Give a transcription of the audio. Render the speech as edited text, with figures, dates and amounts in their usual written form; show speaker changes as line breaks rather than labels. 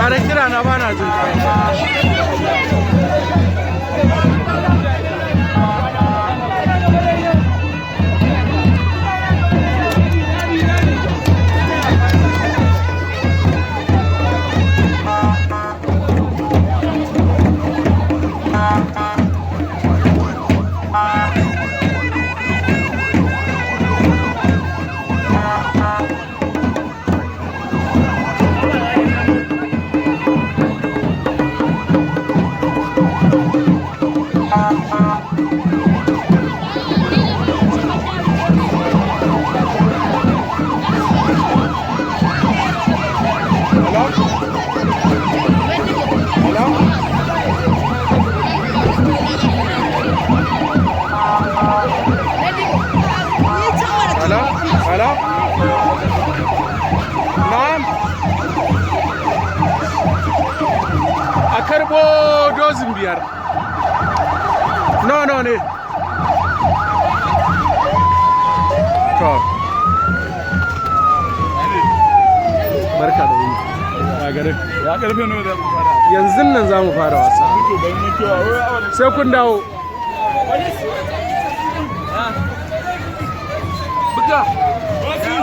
Kare kira na bana jin karbo dozin biyar no ne to barka da yi ya gare ya karfe ne da fara yanzu nan zamu fara wasa sai kun dawo buga